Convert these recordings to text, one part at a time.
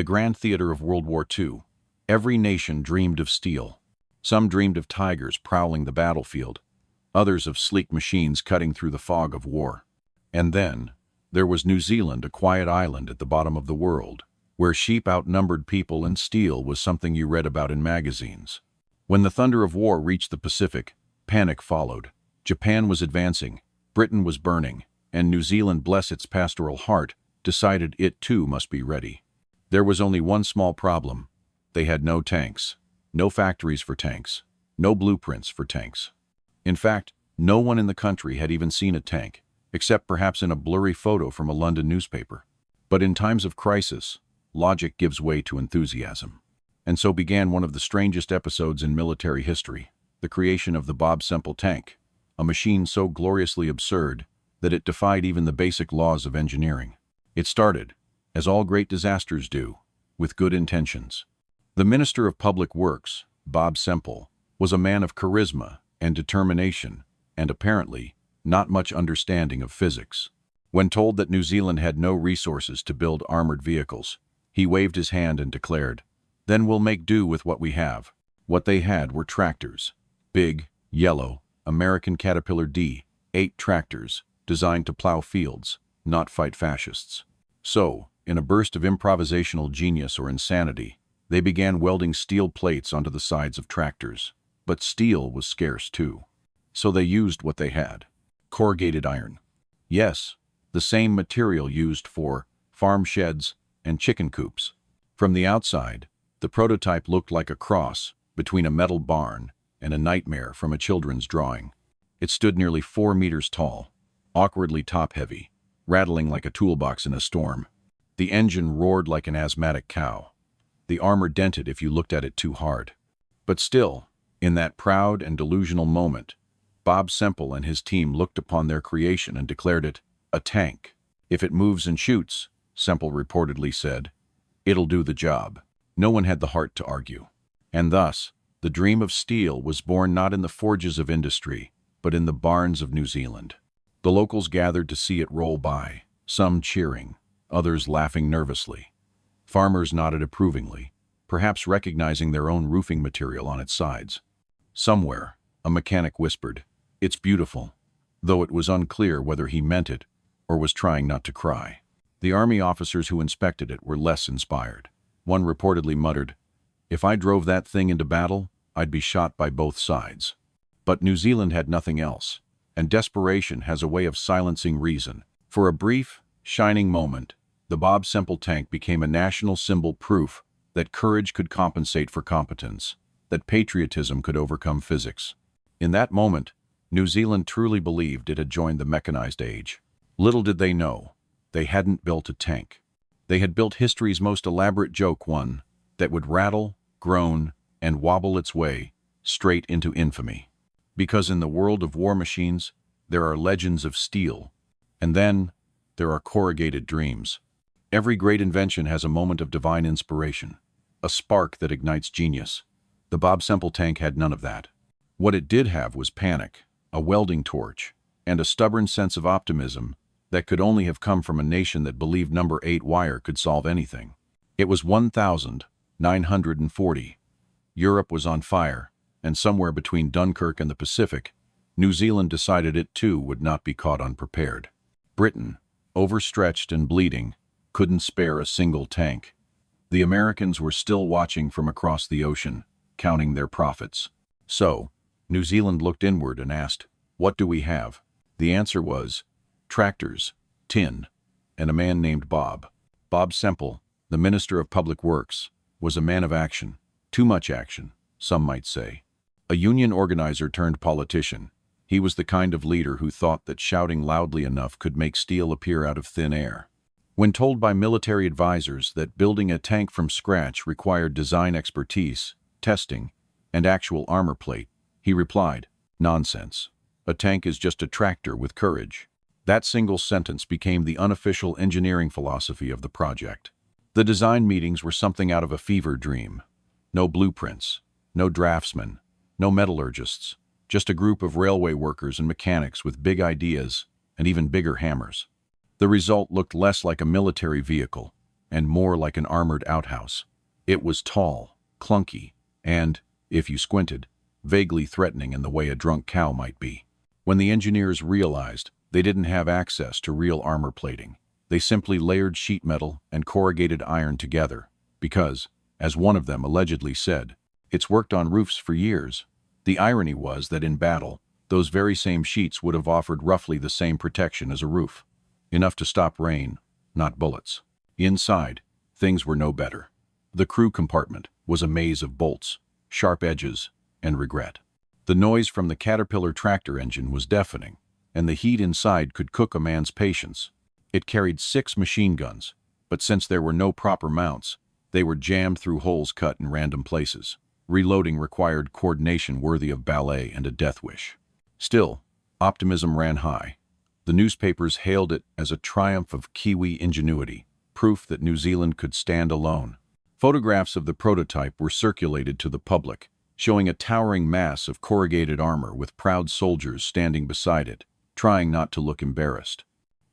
the grand theater of World War II, every nation dreamed of steel. Some dreamed of tigers prowling the battlefield, others of sleek machines cutting through the fog of war. And then, there was New Zealand, a quiet island at the bottom of the world, where sheep outnumbered people and steel was something you read about in magazines. When the thunder of war reached the Pacific, panic followed. Japan was advancing, Britain was burning, and New Zealand, bless its pastoral heart, decided it too must be ready. There was only one small problem. They had no tanks, no factories for tanks, no blueprints for tanks. In fact, no one in the country had even seen a tank, except perhaps in a blurry photo from a London newspaper. But in times of crisis, logic gives way to enthusiasm. And so began one of the strangest episodes in military history, the creation of the Bob Semple tank, a machine so gloriously absurd that it defied even the basic laws of engineering. It started, as all great disasters do, with good intentions. The Minister of Public Works, Bob Semple, was a man of charisma and determination, and apparently not much understanding of physics. When told that New Zealand had no resources to build armored vehicles, he waved his hand and declared, "Then we'll make do with what we have." What they had were tractors, big, yellow, American Caterpillar D8 tractors designed to plow fields, not fight fascists. So, in a burst of improvisational genius or insanity, they began welding steel plates onto the sides of tractors. But steel was scarce too. So they used what they had. Corrugated iron. Yes, the same material used for farm sheds and chicken coops. From the outside, the prototype looked like a cross between a metal barn and a nightmare from a children's drawing. It stood nearly 4 meters tall, awkwardly top-heavy, rattling like a toolbox in a storm. The engine roared like an asthmatic cow. The armor dented if you looked at it too hard. But still, in that proud and delusional moment, Bob Semple and his team looked upon their creation and declared it a tank. "If it moves and shoots," Semple reportedly said, "it'll do the job." No one had the heart to argue. And thus, the dream of steel was born not in the forges of industry, but in the barns of New Zealand. The locals gathered to see it roll by, some cheering, others laughing nervously. Farmers nodded approvingly, perhaps recognizing their own roofing material on its sides. Somewhere, a mechanic whispered, "It's beautiful," though it was unclear whether he meant it or was trying not to cry. The army officers who inspected it were less inspired. One reportedly muttered, "If I drove that thing into battle, I'd be shot by both sides." But New Zealand had nothing else, and desperation has a way of silencing reason. For a brief, shining moment, the Bob Semple tank became a national symbol, proof that courage could compensate for competence, that patriotism could overcome physics. In that moment, New Zealand truly believed it had joined the mechanized age. Little did they know, they hadn't built a tank. They had built history's most elaborate joke, one that would rattle, groan, and wobble its way straight into infamy. Because in the world of war machines, there are legends of steel, and then there are corrugated dreams. Every great invention has a moment of divine inspiration, a spark that ignites genius. The Bob Semple tank had none of that. What it did have was panic, a welding torch, and a stubborn sense of optimism that could only have come from a nation that believed number 8 wire could solve anything. It was 1940. Europe was on fire, and somewhere between Dunkirk and the Pacific, New Zealand decided it too would not be caught unprepared. Britain, overstretched and bleeding, couldn't spare a single tank. The Americans were still watching from across the ocean, counting their profits. So, New Zealand looked inward and asked, "What do we have?" The answer was, tractors, tin, and a man named Bob. Bob Semple, the Minister of Public Works, was a man of action. Too much action, some might say. A union organizer turned politician, he was the kind of leader who thought that shouting loudly enough could make steel appear out of thin air. When told by military advisors that building a tank from scratch required design expertise, testing, and actual armor plate, he replied, "Nonsense. A tank is just a tractor with courage." That single sentence became the unofficial engineering philosophy of the project. The design meetings were something out of a fever dream. No blueprints, no draftsmen, no metallurgists, just a group of railway workers and mechanics with big ideas and even bigger hammers. The result looked less like a military vehicle and more like an armored outhouse. It was tall, clunky, and, if you squinted, vaguely threatening in the way a drunk cow might be. When the engineers realized they didn't have access to real armor plating, they simply layered sheet metal and corrugated iron together because, as one of them allegedly said, "It's worked on roofs for years." The irony was that in battle, those very same sheets would have offered roughly the same protection as a roof. Enough to stop rain, not bullets. Inside, things were no better. The crew compartment was a maze of bolts, sharp edges, and regret. The noise from the Caterpillar tractor engine was deafening, and the heat inside could cook a man's patience. It carried 6 machine guns, but since there were no proper mounts, they were jammed through holes cut in random places. Reloading required coordination worthy of ballet and a death wish. Still, optimism ran high. The newspapers hailed it as a triumph of Kiwi ingenuity, proof that New Zealand could stand alone. Photographs of the prototype were circulated to the public, showing a towering mass of corrugated armor with proud soldiers standing beside it, trying not to look embarrassed.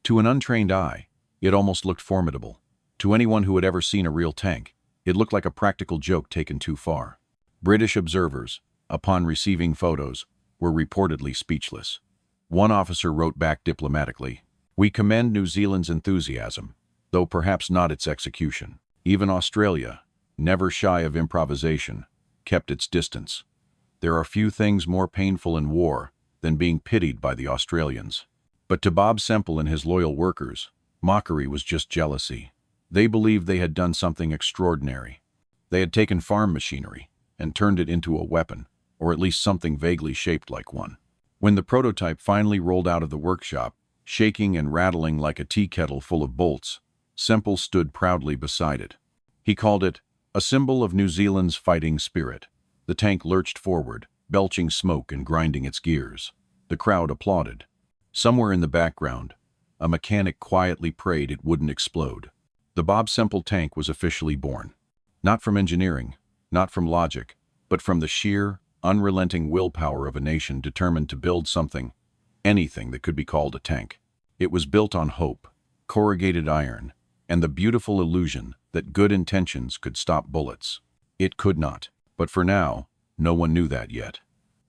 To an untrained eye, it almost looked formidable. To anyone who had ever seen a real tank, it looked like a practical joke taken too far. British observers, upon receiving photos, were reportedly speechless. One officer wrote back diplomatically, "We commend New Zealand's enthusiasm, though perhaps not its execution. Even Australia, never shy of improvisation, kept its distance. There are few things more painful in war than being pitied by the Australians." But to Bob Semple and his loyal workers, mockery was just jealousy. They believed they had done something extraordinary. They had taken farm machinery and turned it into a weapon, or at least something vaguely shaped like one. When the prototype finally rolled out of the workshop, shaking and rattling like a tea kettle full of bolts, Semple stood proudly beside it. He called it a symbol of New Zealand's fighting spirit. The tank lurched forward, belching smoke and grinding its gears. The crowd applauded. Somewhere in the background, a mechanic quietly prayed it wouldn't explode. The Bob Semple tank was officially born. Not from engineering, not from logic, but from the sheer, unrelenting willpower of a nation determined to build something, anything that could be called a tank. It was built on hope, corrugated iron, and the beautiful illusion that good intentions could stop bullets. It could not, but for now, no one knew that yet.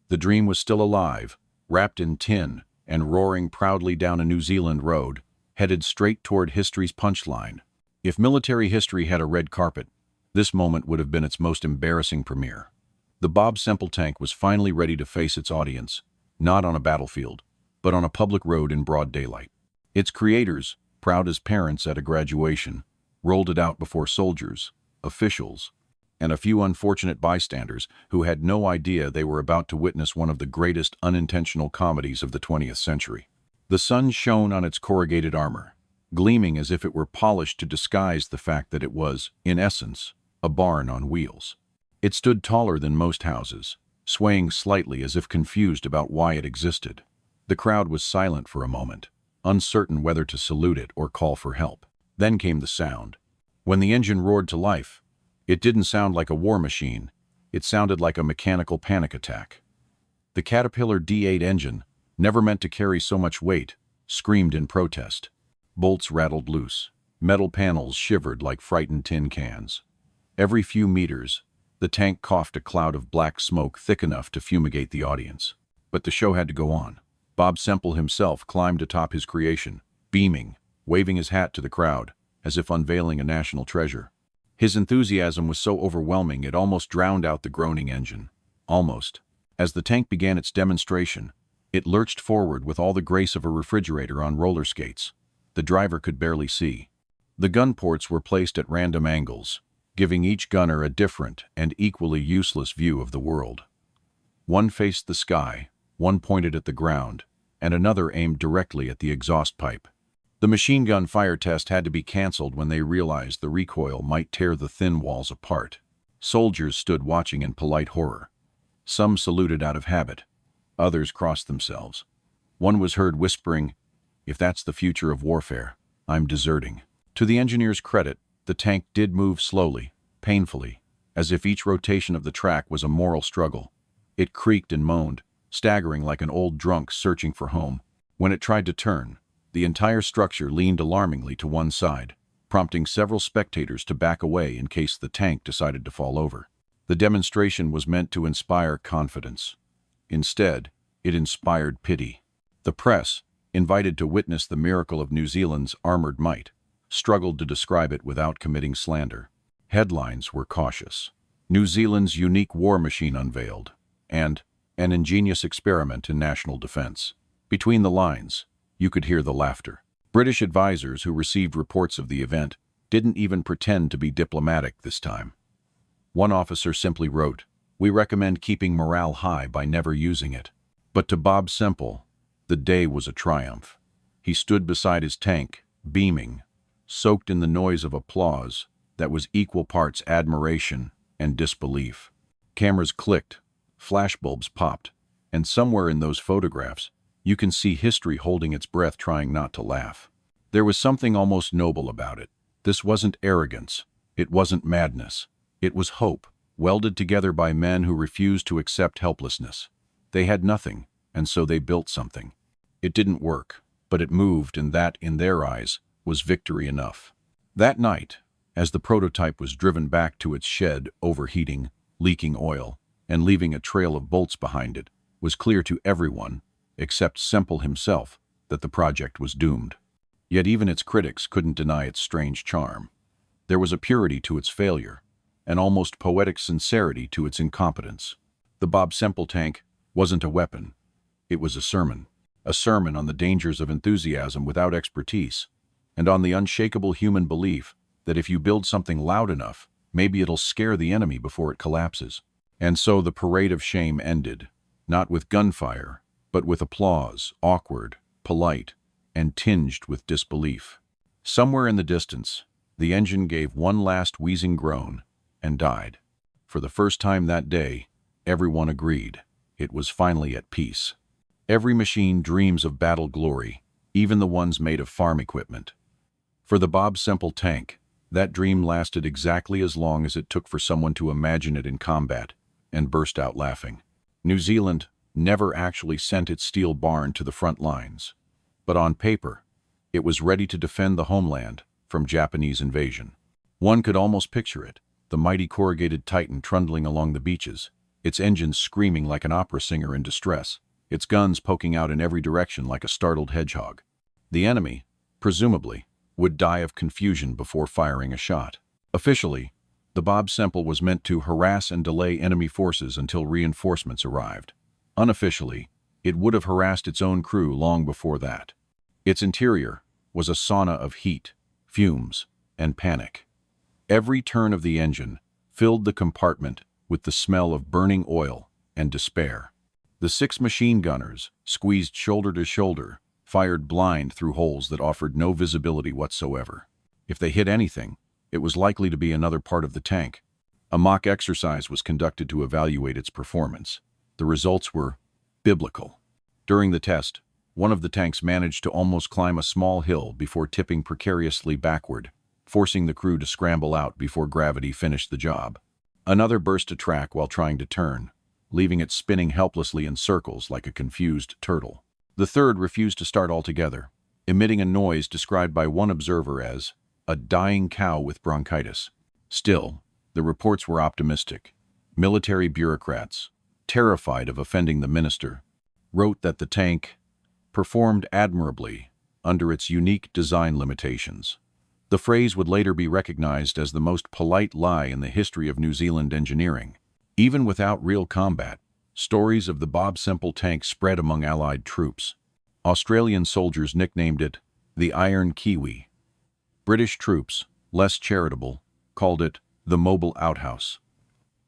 The dream was still alive, wrapped in tin, and roaring proudly down a New Zealand road, headed straight toward history's punchline. If military history had a red carpet, this moment would have been its most embarrassing premiere. The Bob Semple tank was finally ready to face its audience, not on a battlefield, but on a public road in broad daylight. Its creators, proud as parents at a graduation, rolled it out before soldiers, officials, and a few unfortunate bystanders who had no idea they were about to witness one of the greatest unintentional comedies of the 20th century. The sun shone on its corrugated armor, gleaming as if it were polished to disguise the fact that it was, in essence, a barn on wheels. It stood taller than most houses, swaying slightly as if confused about why it existed. The crowd was silent for a moment, uncertain whether to salute it or call for help. Then came the sound. When the engine roared to life, it didn't sound like a war machine. It sounded like a mechanical panic attack. The Caterpillar D8 engine, never meant to carry so much weight, screamed in protest. Bolts rattled loose. Metal panels shivered like frightened tin cans. Every few meters, the tank coughed a cloud of black smoke thick enough to fumigate the audience. But the show had to go on. Bob Semple himself climbed atop his creation, beaming, waving his hat to the crowd, as if unveiling a national treasure. His enthusiasm was so overwhelming it almost drowned out the groaning engine. Almost. As the tank began its demonstration, it lurched forward with all the grace of a refrigerator on roller skates. The driver could barely see. The gun ports were placed at random angles, giving each gunner a different and equally useless view of the world. One faced the sky, one pointed at the ground, and another aimed directly at the exhaust pipe. The machine gun fire test had to be canceled when they realized the recoil might tear the thin walls apart. Soldiers stood watching in polite horror. Some saluted out of habit. Others crossed themselves. One was heard whispering, "If that's the future of warfare, I'm deserting." To the engineer's credit, the tank did move slowly, painfully, as if each rotation of the track was a moral struggle. It creaked and moaned, staggering like an old drunk searching for home. When it tried to turn, the entire structure leaned alarmingly to one side. prompting several spectators to back away in case the tank decided to fall over. The demonstration was meant to inspire confidence. Instead, it inspired pity. The press, invited to witness the miracle of New Zealand's armored might, struggled to describe it without committing slander. Headlines were cautious. New Zealand's unique war machine unveiled, and an ingenious experiment in national defense. Between the lines, you could hear the laughter. British advisors who received reports of the event didn't even pretend to be diplomatic this time. One officer simply wrote, "We recommend keeping morale high by never using it." But to Bob Semple, the day was a triumph. He stood beside his tank, beaming, soaked in the noise of applause that was equal parts admiration and disbelief. Cameras clicked, flashbulbs popped, and somewhere in those photographs, you can see history holding its breath trying not to laugh. There was something almost noble about it. This wasn't arrogance. It wasn't madness. It was hope, welded together by men who refused to accept helplessness. They had nothing, and so they built something. It didn't work, but it moved, and that, in their eyes, was victory enough. That night, as the prototype was driven back to its shed, overheating, leaking oil, and leaving a trail of bolts behind it, was clear to everyone, except Semple himself, that the project was doomed. Yet even its critics couldn't deny its strange charm. There was a purity to its failure, an almost poetic sincerity to its incompetence. The Bob Semple tank wasn't a weapon. It was a sermon on the dangers of enthusiasm without expertise, and on the unshakable human belief that if you build something loud enough, maybe it'll scare the enemy before it collapses. And so the parade of shame ended, not with gunfire, but with applause, awkward, polite, and tinged with disbelief. Somewhere in the distance, the engine gave one last wheezing groan and died. For the first time that day, everyone agreed it was finally at peace. Every machine dreams of battle glory, even the ones made of farm equipment. For the Bob Semple tank, that dream lasted exactly as long as it took for someone to imagine it in combat and burst out laughing. New Zealand never actually sent its steel barn to the front lines, but on paper, it was ready to defend the homeland from Japanese invasion. One could almost picture it, the mighty corrugated Titan trundling along the beaches, its engines screaming like an opera singer in distress, its guns poking out in every direction like a startled hedgehog. The enemy, presumably, would die of confusion before firing a shot. Officially, the Bob Semple was meant to harass and delay enemy forces until reinforcements arrived. Unofficially, it would have harassed its own crew long before that. Its interior was a sauna of heat, fumes, and panic. Every turn of the engine filled the compartment with the smell of burning oil and despair. The 6 machine gunners, squeezed shoulder to shoulder, fired blind through holes that offered no visibility whatsoever. If they hit anything, it was likely to be another part of the tank. A mock exercise was conducted to evaluate its performance. The results were biblical. During the test, one of the tanks managed to almost climb a small hill before tipping precariously backward, forcing the crew to scramble out before gravity finished the job. Another burst a track while trying to turn, leaving it spinning helplessly in circles like a confused turtle. The third refused to start altogether, emitting a noise described by one observer as a dying cow with bronchitis. Still, the reports were optimistic. Military bureaucrats, terrified of offending the minister, wrote that the tank performed admirably under its unique design limitations. The phrase would later be recognized as the most polite lie in the history of New Zealand engineering. Even without real combat, stories of the Bob Semple tank spread among Allied troops. Australian soldiers nicknamed it the Iron Kiwi. British troops, less charitable, called it the mobile outhouse.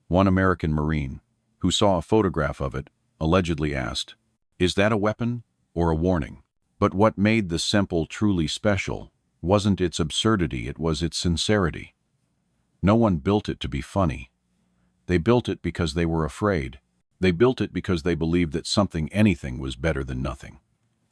One American Marine, who saw a photograph of it, allegedly asked, "Is that a weapon or a warning?" But what made the Semple truly special wasn't its absurdity, it was its sincerity. No one built it to be funny. They built it because they were afraid. They built it because they believed that anything was better than nothing.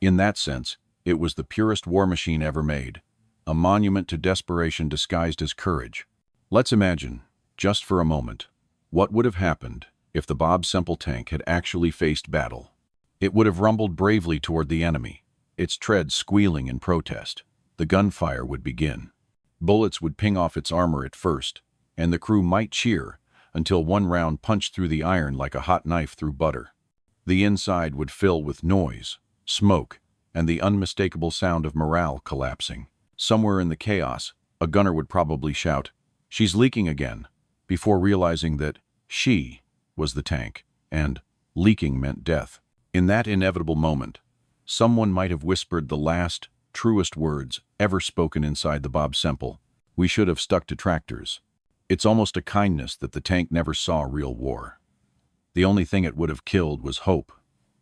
In that sense, it was the purest war machine ever made, a monument to desperation disguised as courage. Let's imagine, just for a moment, what would have happened if the Bob Semple tank had actually faced battle. It would have rumbled bravely toward the enemy, its tread squealing in protest. The gunfire would begin. Bullets would ping off its armor at first, and the crew might cheer until one round punched through the iron like a hot knife through butter. The inside would fill with noise, smoke, and the unmistakable sound of morale collapsing. Somewhere in the chaos, a gunner would probably shout, "She's leaking again," before realizing that she was the tank, and leaking meant death. In that inevitable moment, someone might have whispered the last, truest words ever spoken inside the Bob Semple. "We should have stuck to tractors." It's almost a kindness that the tank never saw real war. The only thing it would have killed was hope,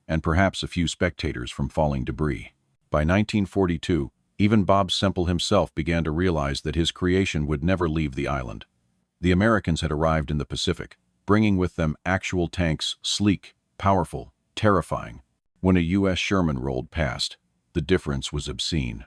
and perhaps a few spectators from falling debris. By 1942, even Bob Semple himself began to realize that his creation would never leave the island. The Americans had arrived in the Pacific, bringing with them actual tanks, sleek, powerful, terrifying. When a U.S. Sherman rolled past, the difference was obscene.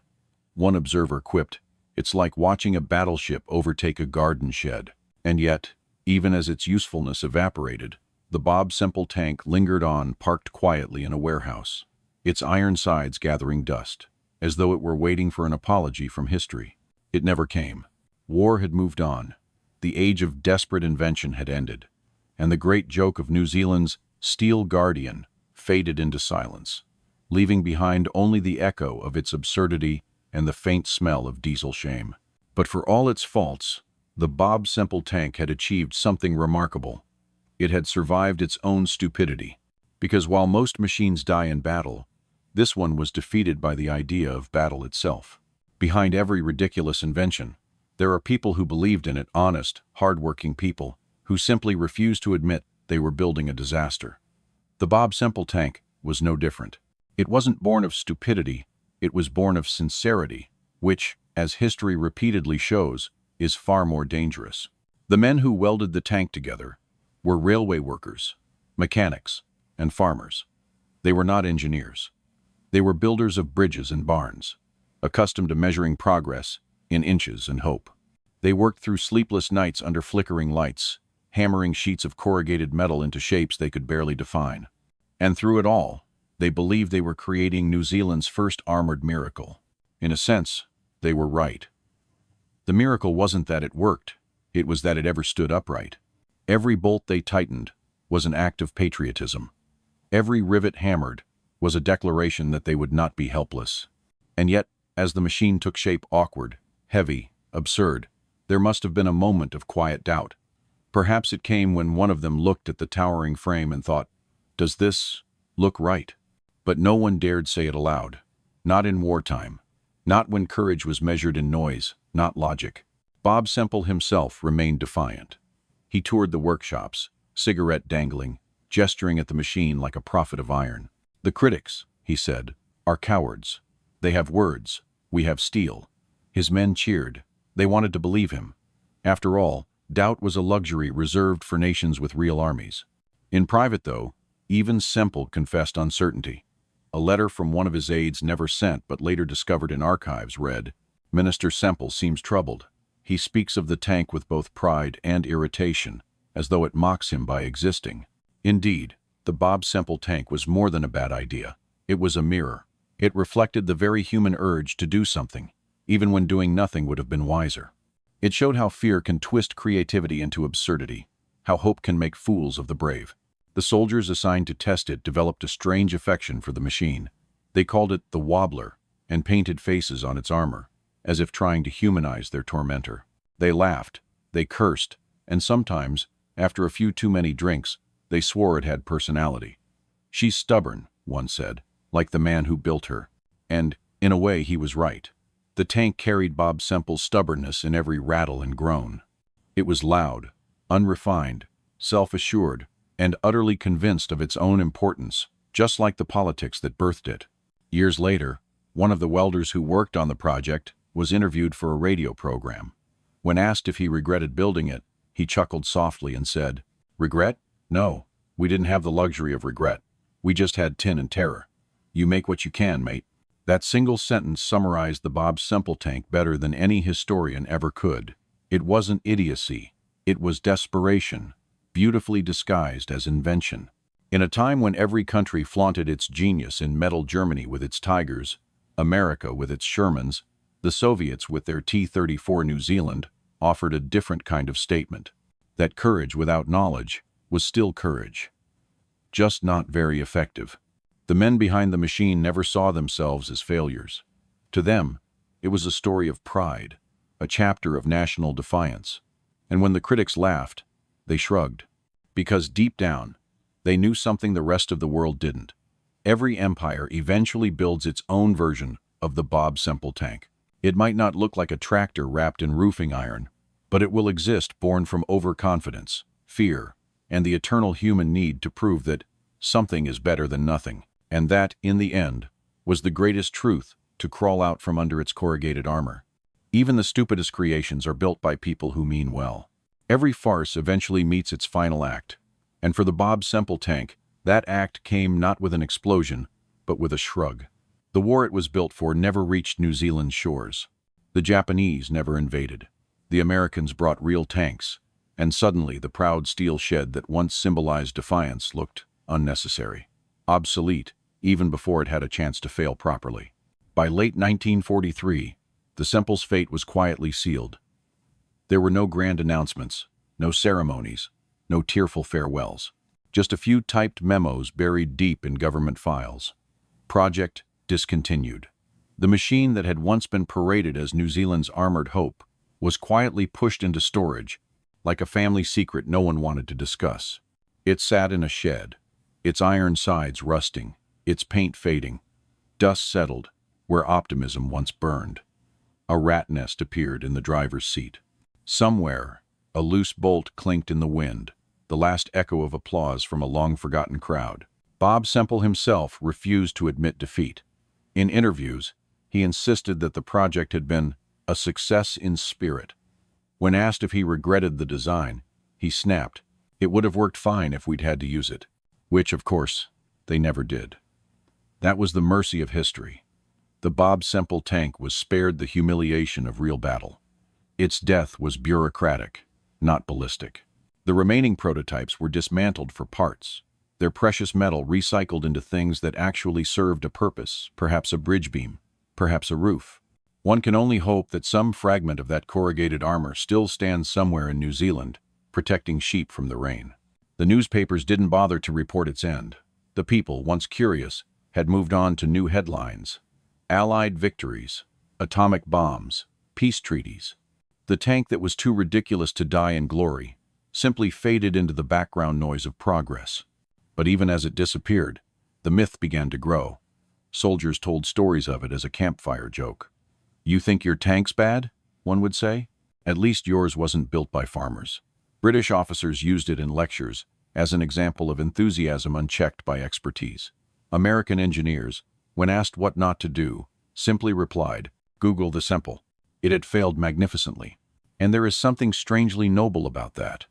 One observer quipped, "It's like watching a battleship overtake a garden shed." And yet, even as its usefulness evaporated, the Bob Semple tank lingered on, parked quietly in a warehouse, its iron sides gathering dust, as though it were waiting for an apology from history. It never came. War had moved on. The age of desperate invention had ended, and the great joke of New Zealand's Steel Guardian faded into silence, leaving behind only the echo of its absurdity and the faint smell of diesel shame. But for all its faults, the Bob Semple tank had achieved something remarkable. It had survived its own stupidity, because while most machines die in battle, this one was defeated by the idea of battle itself. Behind every ridiculous invention, there are people who believed in it, honest, hard-working people, who simply refused to admit they were building a disaster. The Bob Semple tank was no different. It wasn't born of stupidity, it was born of sincerity, which, as history repeatedly shows, is far more dangerous. The men who welded the tank together were railway workers, mechanics, and farmers. They were not engineers. They were builders of bridges and barns, accustomed to measuring progress in inches and hope. They worked through sleepless nights under flickering lights, hammering sheets of corrugated metal into shapes they could barely define. And through it all, they believed they were creating New Zealand's first armored miracle. In a sense, they were right. The miracle wasn't that it worked, it was that it ever stood upright. Every bolt they tightened was an act of patriotism. Every rivet hammered was a declaration that they would not be helpless. And yet, as the machine took shape, awkward, heavy, absurd, there must have been a moment of quiet doubt. Perhaps it came when one of them looked at the towering frame and thought, "Does this look right?" But no one dared say it aloud. Not in wartime. Not when courage was measured in noise, not logic. Bob Semple himself remained defiant. He toured the workshops, cigarette dangling, gesturing at the machine like a prophet of iron. "The critics," he said, "are cowards. They have words. We have steel." His men cheered. They wanted to believe him. After all, doubt was a luxury reserved for nations with real armies. In private, though, even Semple confessed uncertainty. A letter from one of his aides, never sent but later discovered in archives, read, "Minister Semple seems troubled. He speaks of the tank with both pride and irritation, as though it mocks him by existing." Indeed, the Bob Semple tank was more than a bad idea. It was a mirror. It reflected the very human urge to do something, even when doing nothing would have been wiser. It showed how fear can twist creativity into absurdity, how hope can make fools of the brave. The soldiers assigned to test it developed a strange affection for the machine. They called it the Wobbler and painted faces on its armor, as if trying to humanize their tormentor. They laughed, they cursed, and sometimes, after a few too many drinks, they swore it had personality. "She's stubborn," one said, "like the man who built her." And, in a way, he was right. The tank carried Bob Semple's stubbornness in every rattle and groan. It was loud, unrefined, self-assured, and utterly convinced of its own importance, just like the politics that birthed it. Years later, one of the welders who worked on the project was interviewed for a radio program. When asked if he regretted building it, he chuckled softly and said, "Regret? No, we didn't have the luxury of regret. We just had tin and terror. You make what you can, mate." That single sentence summarized the Bob Semple tank better than any historian ever could. It wasn't idiocy. It was desperation, beautifully disguised as invention. In a time when every country flaunted its genius in metal, Germany with its Tigers, America with its Shermans, The Soviets, with their T-34 New Zealand, offered a different kind of statement. That courage without knowledge was still courage, just not very effective. The men behind the machine never saw themselves as failures. To them, it was a story of pride, a chapter of national defiance. And when the critics laughed, they shrugged. Because deep down, they knew something the rest of the world didn't. Every empire eventually builds its own version of the Bob Semple tank. It might not look like a tractor wrapped in roofing iron, but it will exist born from overconfidence, fear, and the eternal human need to prove that something is better than nothing. And that, in the end, was the greatest truth to crawl out from under its corrugated armor. Even the stupidest creations are built by people who mean well. Every farce eventually meets its final act. And for the Bob Semple tank, that act came not with an explosion, but with a shrug. The war it was built for never reached New Zealand's shores. The Japanese never invaded. The Americans brought real tanks, and suddenly the proud steel shed that once symbolized defiance looked unnecessary, obsolete, even before it had a chance to fail properly. By late 1943, the Semple's fate was quietly sealed. There were no grand announcements, no ceremonies, no tearful farewells. Just a few typed memos buried deep in government files. Project discontinued. The machine that had once been paraded as New Zealand's armored hope was quietly pushed into storage, like a family secret no one wanted to discuss. It sat in a shed, its iron sides rusting, its paint fading. Dust settled where optimism once burned. A rat nest appeared in the driver's seat. Somewhere, a loose bolt clinked in the wind, the last echo of applause from a long-forgotten crowd. Bob Semple himself refused to admit defeat. In interviews, he insisted that the project had been a success in spirit. When asked if he regretted the design, he snapped, "It would have worked fine if we'd had to use it." Which, of course, they never did. That was the mercy of history. The Bob Semple tank was spared the humiliation of real battle. Its death was bureaucratic, not ballistic. The remaining prototypes were dismantled for parts, their precious metal recycled into things that actually served a purpose, perhaps a bridge beam, perhaps a roof. One can only hope that some fragment of that corrugated armor still stands somewhere in New Zealand, protecting sheep from the rain. The newspapers didn't bother to report its end. The people, once curious, had moved on to new headlines. Allied victories, atomic bombs, peace treaties. The tank that was too ridiculous to die in glory simply faded into the background noise of progress. But even as it disappeared, the myth began to grow. Soldiers told stories of it as a campfire joke. "You think your tank's bad?" one would say. "At least yours wasn't built by farmers." British officers used it in lectures as an example of enthusiasm unchecked by expertise. American engineers, when asked what not to do, simply replied, "Google the Semple." It had failed magnificently. And there is something strangely noble about that.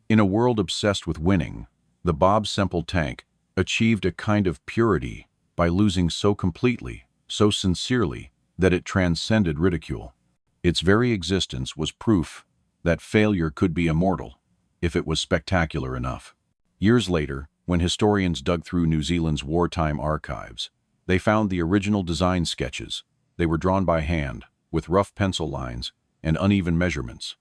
In a world obsessed with winning, the Bob Semple tank achieved a kind of purity by losing so completely, so sincerely, that it transcended ridicule. Its very existence was proof that failure could be immortal, if it was spectacular enough. Years later, when historians dug through New Zealand's wartime archives, they found the original design sketches. They were drawn by hand, with rough pencil lines and uneven measurements.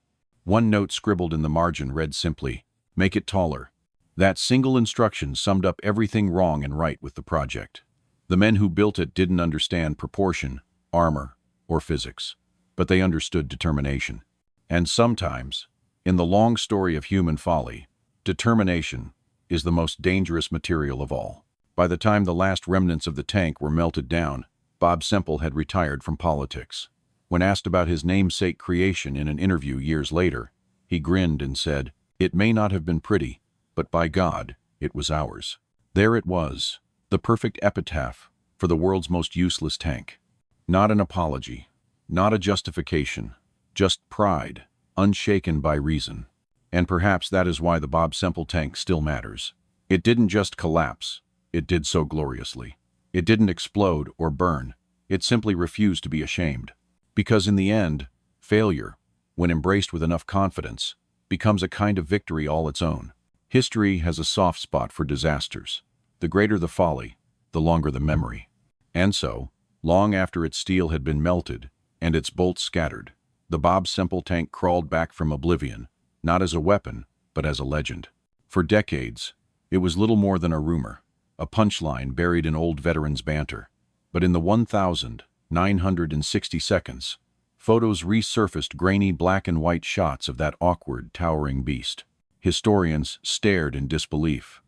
One note scribbled in the margin read simply, "Make it taller." That single instruction summed up everything wrong and right with the project. The men who built it didn't understand proportion, armor, or physics, but they understood determination. And sometimes, in the long story of human folly, determination is the most dangerous material of all. By the time the last remnants of the tank were melted down, Bob Semple had retired from politics. When asked about his namesake creation in an interview years later, he grinned and said, "It may not have been pretty, but by God, it was ours." There it was, the perfect epitaph for the world's most useless tank. Not an apology, not a justification, just pride, unshaken by reason. And perhaps that is why the Bob Semple tank still matters. It didn't just collapse, it did so gloriously. It didn't explode or burn, it simply refused to be ashamed. Because in the end, failure, when embraced with enough confidence, becomes a kind of victory all its own. History has a soft spot for disasters. The greater the folly, the longer the memory. And so, long after its steel had been melted, and its bolts scattered. The Bob Semple tank crawled back from oblivion, not as a weapon, but as a legend. For decades, it was little more than a rumor, a punchline buried in old veterans' banter. But in the 1,960 seconds, photos resurfaced grainy black and white shots of that awkward, towering beast. Historians stared in disbelief.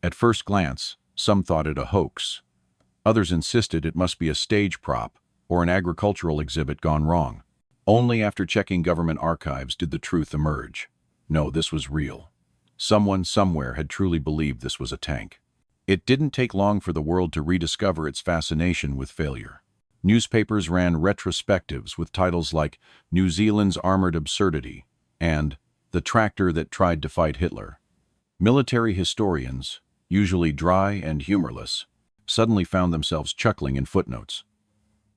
At first glance, some thought it a hoax. Others insisted it must be a stage prop or an agricultural exhibit gone wrong. Only after checking government archives did the truth emerge. No, this was real. Someone somewhere had truly believed this was a tank. It didn't take long for the world to rediscover its fascination with failure. Newspapers ran retrospectives with titles like New Zealand's Armored Absurdity and The Tractor That Tried to Fight Hitler. Military historians, usually dry and humorless, suddenly found themselves chuckling in footnotes.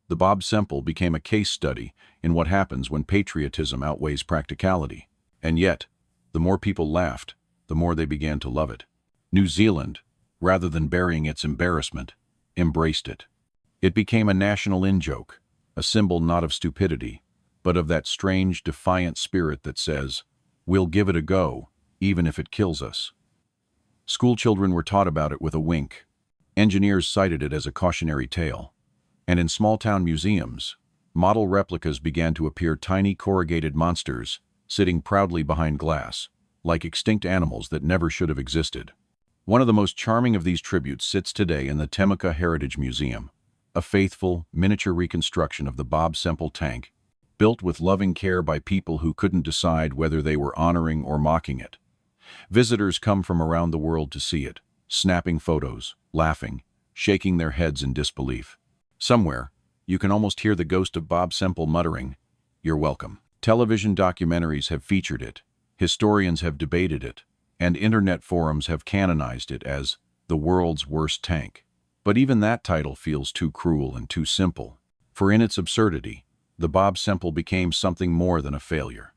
The Bob Semple became a case study in what happens when patriotism outweighs practicality. And yet, the more people laughed, the more they began to love it. New Zealand, rather than burying its embarrassment, embraced it. It became a national in-joke, a symbol not of stupidity, but of that strange, defiant spirit that says, "We'll give it a go, even if it kills us." Schoolchildren were taught about it with a wink. Engineers cited it as a cautionary tale. And in small-town museums, model replicas began to appear, tiny corrugated monsters sitting proudly behind glass, like extinct animals that never should have existed. One of the most charming of these tributes sits today in the Temeka Heritage Museum, a faithful, miniature reconstruction of the Bob Semple tank, built with loving care by people who couldn't decide whether they were honoring or mocking it. Visitors come from around the world to see it, snapping photos, laughing, shaking their heads in disbelief. Somewhere, you can almost hear the ghost of Bob Semple muttering, "You're welcome." Television documentaries have featured it, historians have debated it, and internet forums have canonized it as the world's worst tank. But even that title feels too cruel and too simple. For in its absurdity, the Bob Semple became something more than a failure.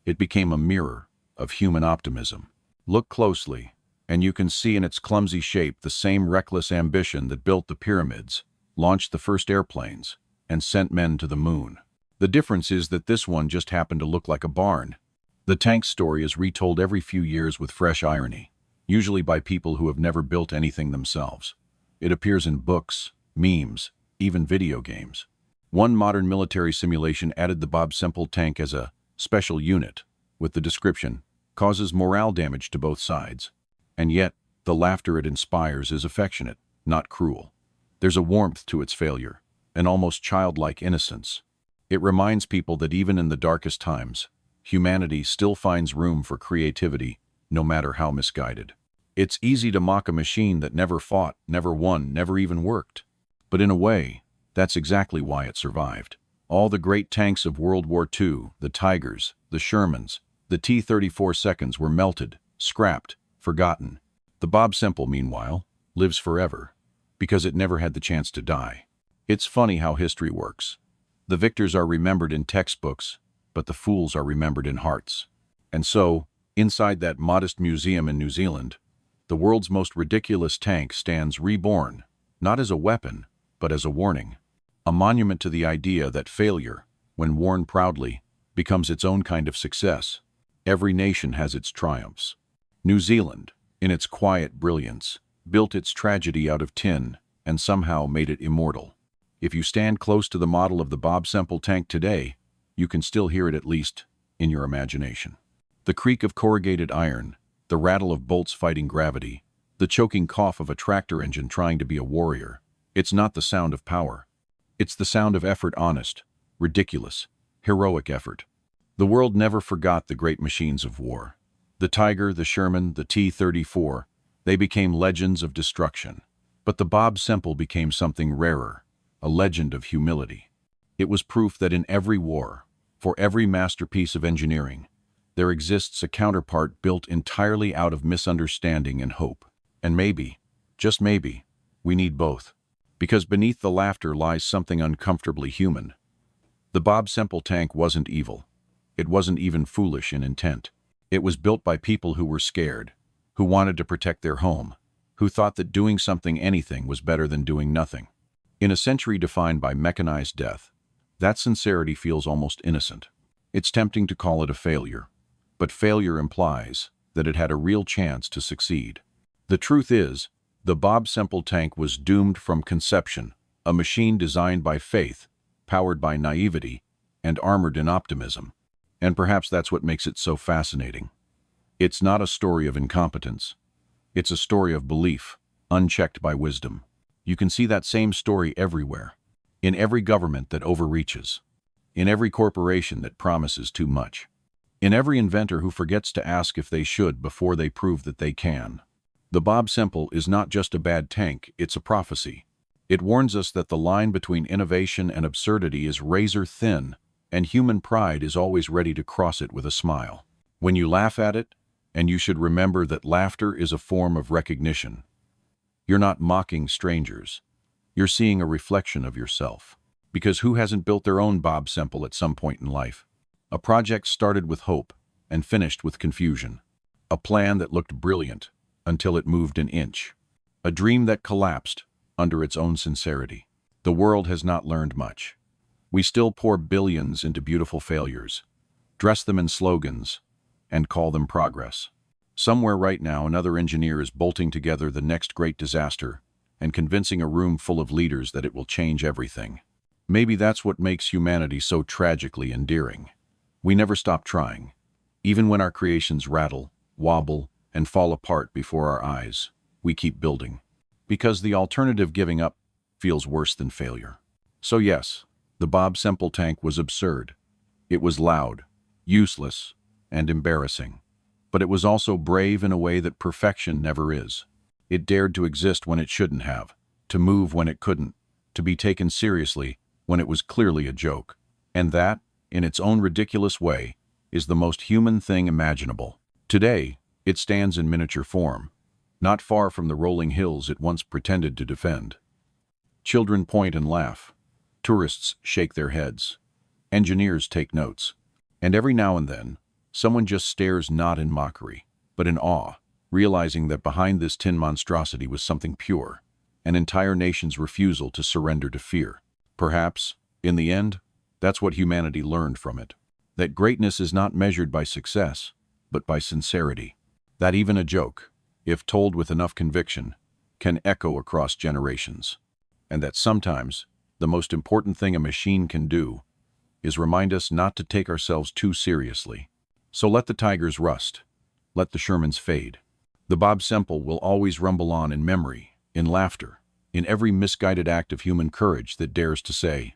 It became a mirror of human optimism. Look closely, and you can see in its clumsy shape the same reckless ambition that built the pyramids, launched the first airplanes, and sent men to the moon. The difference is that this one just happened to look like a barn. The tank's story is retold every few years with fresh irony, usually by people who have never built anything themselves. It appears in books, memes, even video games. One modern military simulation added the Bob Semple tank as a special unit, with the description, "Causes morale damage to both sides." And yet, the laughter it inspires is affectionate, not cruel. There's a warmth to its failure, an almost childlike innocence. It reminds people that even in the darkest times, humanity still finds room for creativity, no matter how misguided. It's easy to mock a machine that never fought, never won, never even worked. But in a way, that's exactly why it survived. All the great tanks of World War II, the Tigers, the Shermans, the T-34 seconds were melted, scrapped, forgotten. The Bob Semple, meanwhile, lives forever, because it never had the chance to die. It's funny how history works. The victors are remembered in textbooks, but the fools are remembered in hearts. And so, inside that modest museum in New Zealand, the world's most ridiculous tank stands reborn, not as a weapon, but as a warning. A monument to the idea that failure, when worn proudly, becomes its own kind of success. Every nation has its triumphs. New Zealand, in its quiet brilliance, built its tragedy out of tin and somehow made it immortal. If you stand close to the model of the Bob Semple tank today, you can still hear it, at least in your imagination. The creak of corrugated iron, the rattle of bolts fighting gravity, the choking cough of a tractor engine trying to be a warrior. It's not the sound of power. It's the sound of effort, honest, ridiculous, heroic effort. The world never forgot the great machines of war. The Tiger, the Sherman, the T-34, they became legends of destruction. But the Bob Semple became something rarer, a legend of humility. It was proof that in every war, for every masterpiece of engineering, there exists a counterpart built entirely out of misunderstanding and hope. And maybe, just maybe, we need both. Because beneath the laughter lies something uncomfortably human. The Bob Semple tank wasn't evil. It wasn't even foolish in intent. It was built by people who were scared, who wanted to protect their home, who thought that doing something, anything, was better than doing nothing. In a century defined by mechanized death, That sincerity feels almost innocent. It's tempting to call it a failure, but failure implies that it had a real chance to succeed. The truth is, the Bob Semple tank was doomed from conception, a machine designed by faith, powered by naivety, and armored in optimism. And perhaps that's what makes it so fascinating. It's not a story of incompetence. It's a story of belief, unchecked by wisdom. You can see that same story everywhere. In every government that overreaches. In every corporation that promises too much. In every inventor who forgets to ask if they should before they prove that they can. The Bob Semple is not just a bad tank, it's a prophecy. It warns us that the line between innovation and absurdity is razor thin, and human pride is always ready to cross it with a smile. When you laugh at it, and you should remember that laughter is a form of recognition. You're not mocking strangers. You're seeing a reflection of yourself. Because who hasn't built their own Bob Semple at some point in life? A project started with hope and finished with confusion. A plan that looked brilliant until it moved an inch. A dream that collapsed under its own sincerity. The world has not learned much. We still pour billions into beautiful failures, dress them in slogans, and call them progress. Somewhere right now, another engineer is bolting together the next great disaster and convincing a room full of leaders that it will change everything. Maybe that's what makes humanity so tragically endearing. We never stop trying. Even when our creations rattle, wobble, and fall apart before our eyes, we keep building. Because the alternative, giving up, feels worse than failure. So yes, the Bob Semple tank was absurd. It was loud, useless, and embarrassing. But it was also brave in a way that perfection never is. It dared to exist when it shouldn't have, to move when it couldn't, to be taken seriously when it was clearly a joke. And that, in its own ridiculous way, is the most human thing imaginable. Today, it stands in miniature form, not far from the rolling hills it once pretended to defend. Children point and laugh. Tourists shake their heads. Engineers take notes. And every now and then, someone just stares, not in mockery, but in awe, realizing that behind this tin monstrosity was something pure, an entire nation's refusal to surrender to fear. Perhaps, in the end, that's what humanity learned from it. That greatness is not measured by success, but by sincerity. That even a joke, if told with enough conviction, can echo across generations. And that sometimes, the most important thing a machine can do is remind us not to take ourselves too seriously. So let the Tigers rust. Let the Shermans fade. The Bob Semple will always rumble on in memory, in laughter, in every misguided act of human courage that dares to say,